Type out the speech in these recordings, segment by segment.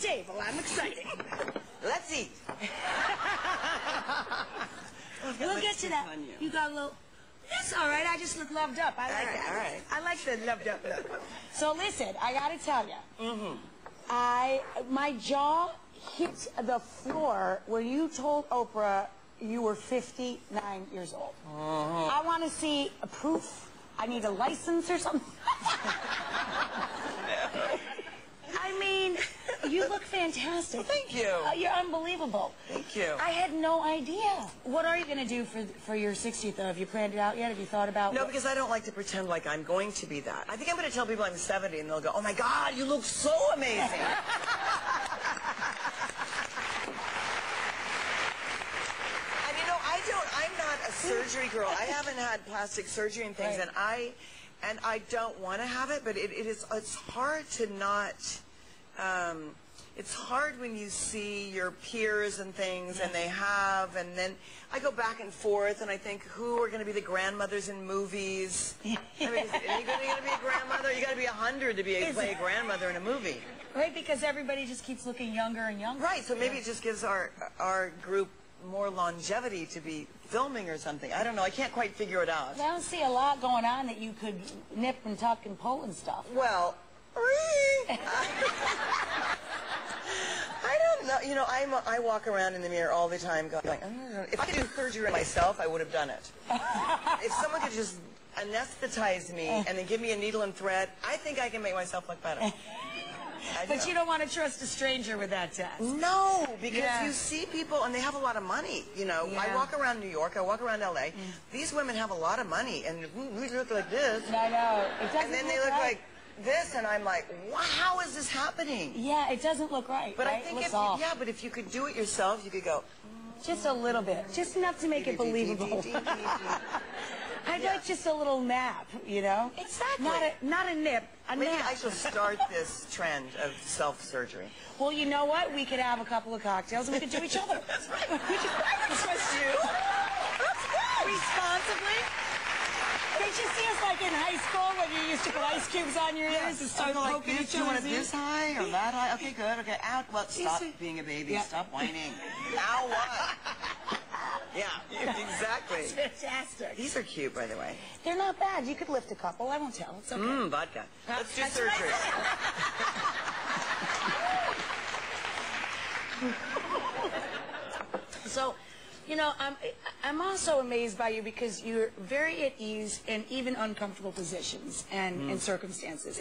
table. I'm excited. Let's eat. We'll get to that. You got a little... That's all right. I just look loved up. I like that. All right. I like the loved up look. So listen, I got to tell you. My jaw hit the floor when you told Oprah you were 59 years old. I want to see a proof. I need a license or something. I mean, you look fantastic. Well, thank you. You're unbelievable. Thank you. I had no idea. What are you going to do for your 60th, though? Have you planned it out yet? Have you thought about No, because I don't like to pretend like I'm going to be that. I think I'm going to tell people I'm 70 and they'll go, oh my God, you look so amazing. I'm not a surgery girl. I haven't had plastic surgery and things, right. and I don't want to have it, but it's hard to not, it's hard when you see your peers and things, and they have, and then I go back and forth, and I think, who are going to be the grandmothers in movies? I mean, are you going to be a grandmother? You got to be 100 to play a grandmother in a movie. Right, because everybody just keeps looking younger and younger. Right, so maybe it just gives our group more longevity to be filming or something. I don't know. I can't quite figure it out. I don't see a lot going on that you could nip and tuck and pull and stuff. Well, I don't know. You know, I walk around in the mirror all the time going, if I could do surgery myself, I would have done it. If someone could just anesthetize me and then give me a needle and thread, I think I can make myself look better. But you don't want to trust a stranger with that test. No, because you see people and they have a lot of money. You know, I walk around New York, I walk around LA. These women have a lot of money, and we look like this. I know. It doesn't and then they look like this, and I'm like, wow, how is this happening? Yeah, it doesn't look right. But I think but if you could do it yourself, you could go. Just a little bit, just enough to make it believable. I'd like just a little nap, you know? Exactly. Not a nip, a Maybe nap. I shall start this trend of self-surgery. Well, you know what? We could have a couple of cocktails and we could do each other. That's right. We could trust you. Responsibly. Did you see us like in high school when you used to put ice cubes on your ears and start poking each other? Do you want it this high or that high? Okay, good. Okay, out. Well, stop being a baby. Stop whining. Now what? Yeah, exactly. It's fantastic. These are cute, by the way. They're not bad. You could lift a couple. I won't tell. It's okay. Vodka. Let's do surgery. So, you know, I'm also amazed by you because you're very at ease in even uncomfortable positions and circumstances.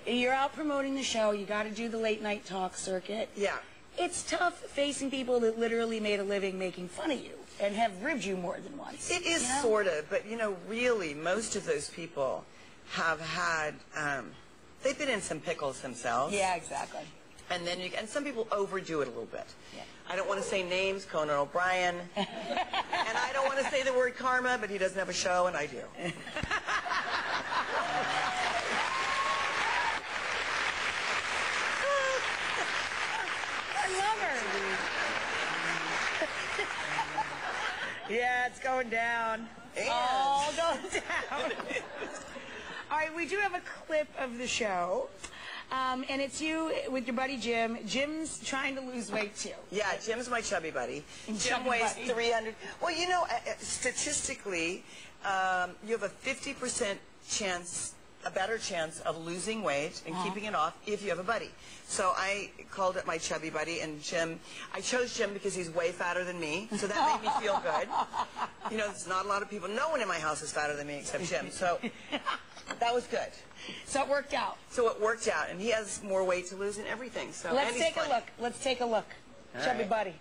You're out promoting the show. You got to do the late night talk circuit. Yeah. It's tough facing people that literally made a living making fun of you and have ribbed you more than once. It is sort of, but you know, really, most of those people have had, they've been in some pickles themselves. Yeah, exactly. And then and some people overdo it a little bit. Yeah. I don't want to say names, Conan O'Brien, and I don't want to say the word karma, but he doesn't have a show, and I do. Yeah, it's going down. All going down. All right, we do have a clip of the show, and it's you with your buddy Jim. Jim's trying to lose weight, too. Yeah, Jim's my chubby buddy. Jim weighs 300. Well, you know, statistically, you have a 50% chance, a better chance of losing weight and keeping it off if you have a buddy. So I called it my chubby buddy, and Jim, I chose Jim because he's way fatter than me, so that made me feel good. You know, there's not a lot of people, no one in my house is fatter than me except Jim, so that was good. So it worked out. So it worked out, and he has more weight to lose and everything. So let's take a look. Let's take a look. All chubby right. buddy.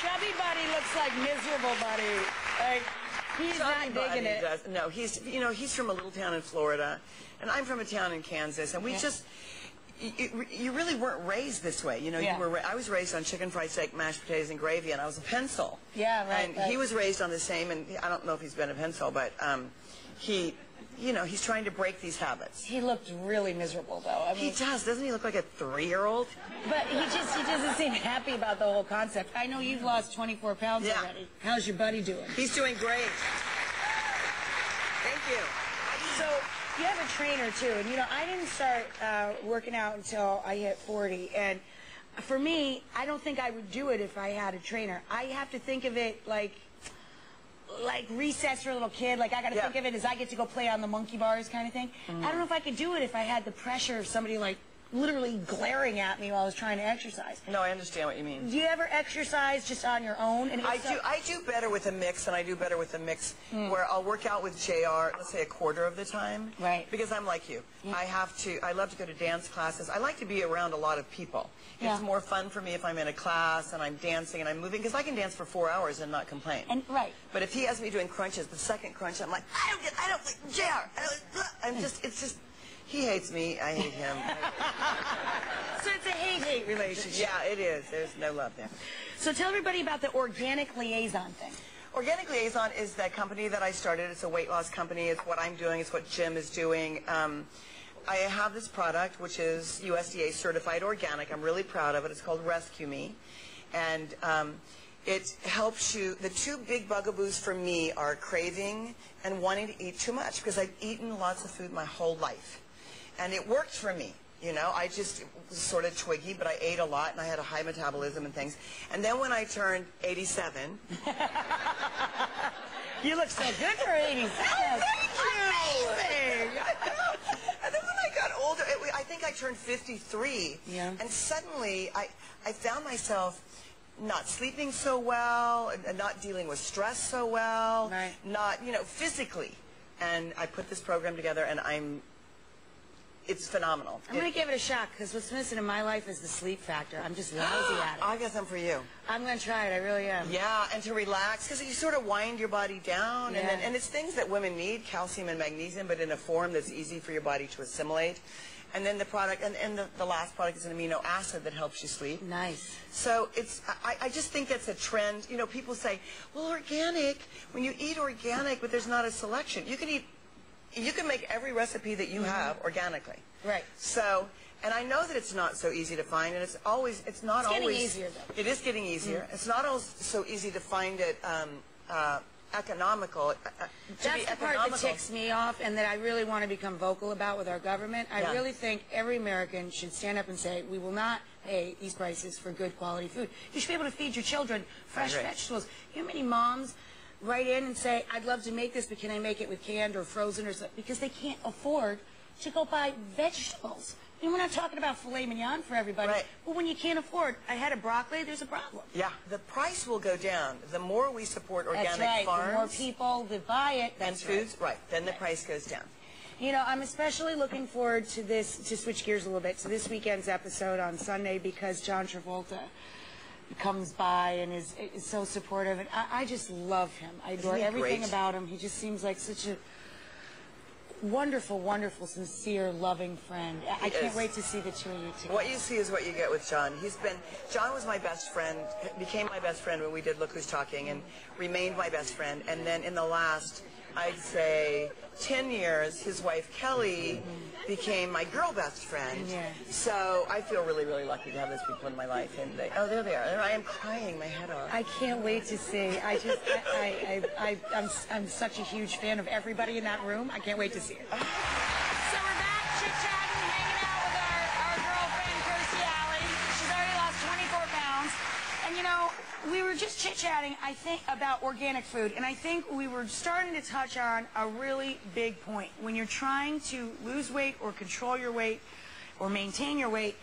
Chubby buddy looks like miserable buddy. Like, he's not digging it. No, he's from a little town in Florida, and I'm from a town in Kansas, and we just, you really weren't raised this way. You know, I was raised on chicken fried steak, mashed potatoes, and gravy, and I was a pencil. Yeah, right. And he was raised on the same, and I don't know if he's been a pencil, but you know, he's trying to break these habits. He looked really miserable, though. I mean, he does. Doesn't he look like a 3-year-old? But he doesn't seem happy about the whole concept. I know you've lost 24 pounds already. How's your buddy doing? He's doing great. Thank you. So you have a trainer too, and you know, I didn't start working out until I hit 40, and for me, I don't think I would do it if I had a trainer. I have to think of it like recess for a little kid. Like I got to think of it as I get to go play on the monkey bars kind of thing. I don't know if I could do it if I had the pressure of somebody like literally glaring at me while I was trying to exercise. No, I understand what you mean. Do you ever exercise just on your own? And I do better with a mix, and I do better with a mix where I'll work out with JR, let's say a quarter of the time. Right. Because I'm like you. I love to go to dance classes. I like to be around a lot of people. It's more fun for me if I'm in a class and I'm dancing and I'm moving, because I can dance for 4 hours and not complain. And But if he has me doing crunches, the second crunch, I'm like, I don't like JR. It's just, he hates me, I hate him. So it's a hate-hate relationship. Yeah, it is. There's no love there. So tell everybody about the Organic Liaison thing. Organic Liaison is that company that I started. It's a weight loss company. It's what I'm doing. It's what Jim is doing. I have this product, which is USDA certified organic. I'm really proud of it. It's called Rescue Me. And it helps you. The two big bugaboos for me are craving and wanting to eat too much, because I've eaten lots of food my whole life. And it worked for me. You know, I just was sort of twiggy, but I ate a lot, and I had a high metabolism and things. And then when I turned 87... You look so good for 87. Amazing! And then when I got older, I think I turned 53. Yeah. And suddenly, I found myself not sleeping so well, and not dealing with stress so well, not, you know, physically. And I put this program together, and it's phenomenal. I'm going to give it a shot, because what's missing in my life is the sleep factor. I'm just lousy at it. I guess I'm for you. I'm going to try it. I really am. Yeah, and to relax, because you sort of wind your body down. And it's things that women need, calcium and magnesium, but in a form that's easy for your body to assimilate. And then the product, and the last product is an amino acid that helps you sleep. Nice. So I just think that's a trend. You know, people say, well, organic, when you eat organic, but there's not a selection. You can make every recipe that you have organically. Right. So, and I know that it's not so easy to find, and it's not always. It's getting easier, though. It is getting easier. It's not always so easy to find it economical. That's the part that ticks me off, and that I really want to become vocal about with our government. I really think every American should stand up and say, we will not pay these prices for good quality food. You should be able to feed your children fresh vegetables. You know how many moms write in and say, I'd love to make this, but can I make it with canned or frozen or something? Because they can't afford to go buy vegetables. I mean, we're not talking about filet mignon for everybody, but when you can't afford a head of broccoli, there's a problem. Yeah, the price will go down. The more we support organic farms, the more people that buy it, and foods, then the price goes down. You know, I'm especially looking forward to this, to switch gears a little bit, to this weekend's episode on Sunday, because John Travolta comes by and is so supportive, and I just love him. I adore everything about him. He just seems like such a wonderful, wonderful, sincere, loving friend. I can't wait to see the two of you together. What you see is what you get with John. John was my best friend, became my best friend when we did Look Who's Talking, and remained my best friend. And then in the last, I'd say, 10 years, his wife Kelly became my girl best friend. So I feel really, really lucky to have those people in my life. And there they are. And I am crying my head off. I can't wait to see. I'm such a huge fan of everybody in that room. I can't wait to see it. So we're back chit-chatting, hanging out with our girlfriend, Kirstie Alley. She's already lost 24 pounds. And, you know, we were just chit-chatting, I think, about organic food, and I think we were starting to touch on a really big point. When you're trying to lose weight or control your weight or maintain your weight,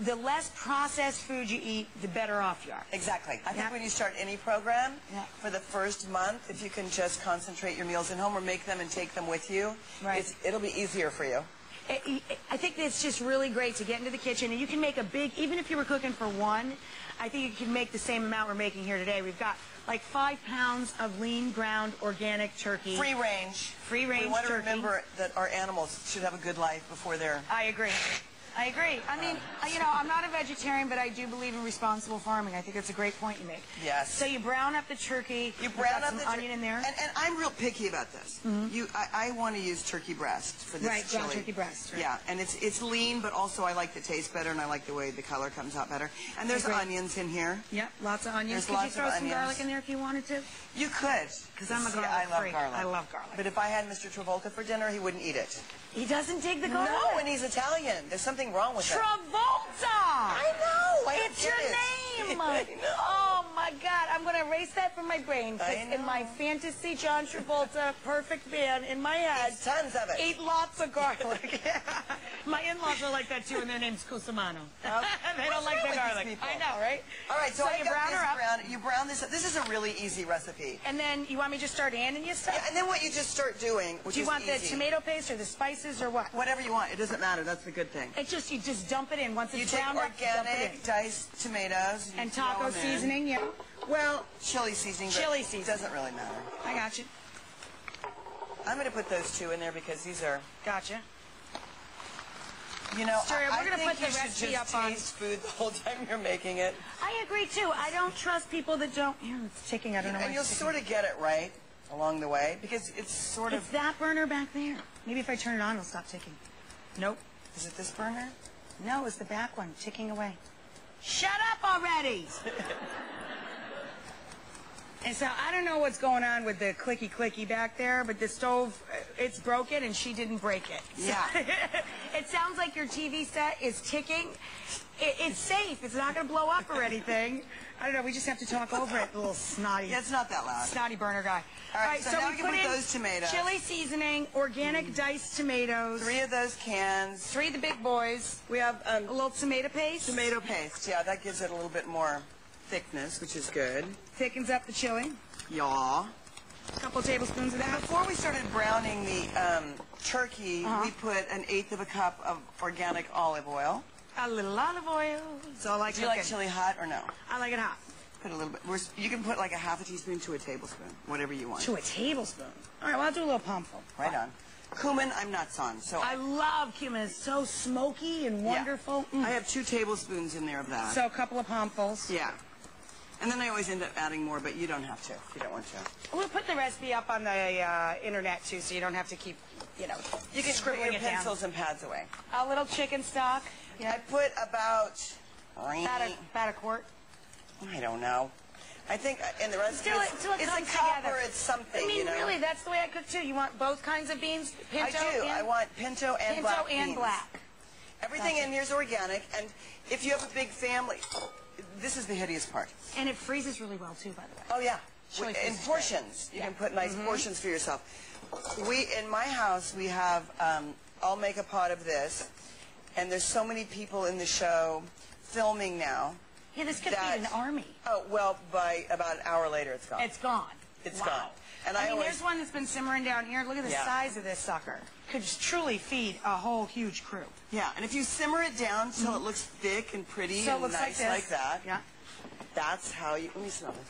the less processed food you eat, the better off you are. Exactly. I think when you start any program, for the first month, if you can just concentrate your meals at home or make them and take them with you, it'll be easier for you. I think it's just really great to get into the kitchen, and you can make a big, even if you were cooking for one, I think you can make the same amount we're making here today. We've got like 5 pounds of lean ground organic turkey. Free range. Free range turkey. We want to remember that our animals should have a good life before they're... I agree. I agree. I mean, you know, I'm not a vegetarian, but I do believe in responsible farming. I think that's a great point you make. Yes. So you brown up the turkey. You brown up some the onion in there. And I'm real picky about this. I want to use turkey breast for this Right, chili. ground turkey breast. Right. Yeah, and it's lean, but also I like the taste better, and I like the way the color comes out better. And there's onions in here. Yep, lots of onions. There's Could lots you throw of some onions. garlic in there if you wanted to? You could. Because I'm a garlic I love freak. garlic. I love garlic. But if I had Mr. Travolta for dinner, he wouldn't eat it. He doesn't dig the garlic? No, and he's Italian. There's something wrong with that. Travolta! I know. It's your name. I know. Oh my God! I'm gonna erase that from my brain. 'Cause I know. in my fantasy, John Travolta, perfect man in my head. Eats tons of it. Eat lots of garlic. My in-laws are like that too, and their name's Cusimano. They don't like the garlic. I know, right? All right, so I you got brown this her up. brown. You brown this up. This is a really easy recipe. And then you want me to just start handing you stuff? Yeah, and then what you just start doing, which Do you is want easy. the tomato paste or the spices or what? Whatever you want. It doesn't matter. That's the good thing. It's just, you just dump it in. Once You it's take browned up, you dump it organic in. diced tomatoes. You And throw taco them in. seasoning, yeah. Well, chili seasoning. but Chili seasoning. It doesn't really matter. I got you. I'm going to put those two in there because these are, Gotcha. you know, Sure, I we're gonna think put the you should recipe just up on- taste food the whole time you're making it. I agree too. I don't trust people that don't. Here, it's ticking. I don't know why And you'll it's sort of get it right along the way because it's sort ticking. It's of... that burner back there. Maybe if I turn it on, it'll stop ticking. Nope. Is it this burner? No, it's the back one ticking away. Shut up already! And so I don't know what's going on with the clicky back there, but the stove, it's broken and she didn't break it. Yeah. It sounds like your TV set is ticking. It's safe. It's not going to blow up or anything. I don't know. We just have to talk over it. A little snotty. Yeah, it's not that loud. Snotty burner guy. All right, so now we can put those tomatoes. Chili seasoning, organic diced tomatoes. 3 of those cans. 3 of the big boys. We have A little tomato paste. tomato paste. Yeah, that gives it a little bit more thickness, which is good. Thickens up the chili. Yaw. A couple tablespoons of that. Before we started browning the turkey, we put 1/8 of a cup of organic olive oil. A little olive oil. It's all I Do you like chili hot or no? I like it hot. Put a little bit. You can put like a half a teaspoon to a tablespoon, whatever you want. To a tablespoon. All right, well, I'll do a little palmful. Right on. Cumin, I'm nuts on. So I love cumin. It's so smoky and wonderful. I have 2 tablespoons in there of that. So a couple of palmfuls. Yeah. And then I always end up adding more, but you don't have to if you don't want to. We'll put the recipe up on the internet, too, so you don't have to keep, you know, You can put scribbling your it down. pencils and pads away. A little chicken stock. I put about, About a quart. I don't know. I think in the recipe, Till it it's comes a cup together. or it's something, I mean, you know. really, that's the way I cook, too. You want both kinds of beans? Pinto I do. and I want pinto and black and beans. black. Everything in here is organic, and if you have a big family, this is the hideous part. And it freezes really well, too, by the way. Oh, yeah. Chili In freezes portions. You can put nice portions for yourself. In my house, we have, I'll make a pot of this, and there's so many people in the show filming now. Yeah, this could feed an army. Oh, well, by about an hour later, it's gone. It's gone. It's Wow. gone. And I mean, always, there's one that's been simmering down here. Look at the Yeah. size of this sucker. Could just truly feed a whole huge crew. yeah, and if you simmer it down till it looks thick and pretty So it and looks nice like this. that, Yeah. that's how you, let me smell this.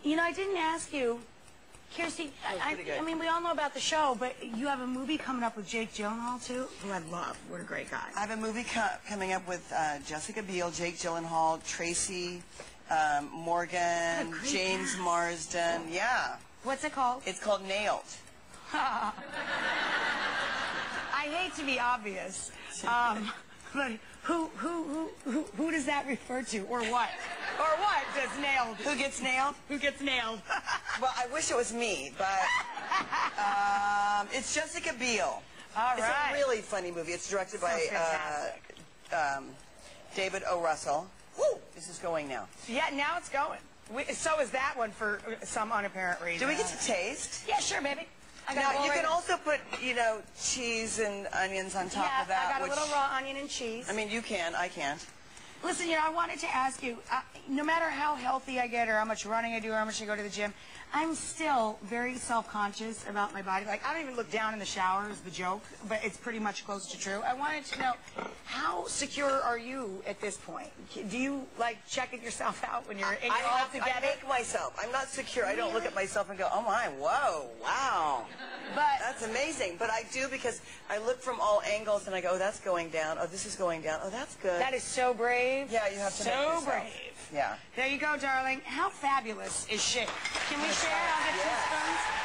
You know, I didn't ask you, Kirstie, pretty good. I mean, we all know about the show, but you have a movie coming up with Jake Gyllenhaal, too, who I love. What a great guy. I have a movie coming up with Jessica Biel, Jake Gyllenhaal, Tracy Morgan, great James cast. Marsden. Yeah. What's it called? It's called Nailed. I hate to be obvious, but who does that refer to, or what? Or what does nailed? Who gets nailed? Who gets nailed? Well, I wish it was me, but it's Jessica Biel. All It's right. a really funny movie. It's directed by fantastic. David O. Russell. Woo! This is going now. Yeah, now it's going. So is that one for some unapparent reason. Do we get to taste? Yeah, sure, baby. I got a Now, bowl you right can now. also put, cheese and onions on top Yeah, of that. I got which, a little raw onion and cheese. I mean, you can. I can't. Listen, I wanted to ask you, no matter how healthy I get or how much running I do or how much I go to the gym, I'm still very self-conscious about my body. Like, I don't even look down in the shower is the joke, but it's pretty much close to true. I wanted to know, how secure are you at this point? Do you, checking yourself out when you're all together? I make myself. I'm not secure. I don't look at myself and go, oh my, whoa, wow. But that's amazing. But I do because I look from all angles and I go, oh, that's going down. Oh, this is going down. Oh, that's good. that is so brave. Yeah, you have to make so yourself. brave. Yeah. There you go, darling. How fabulous is she? Can we share? I'll get two spoons.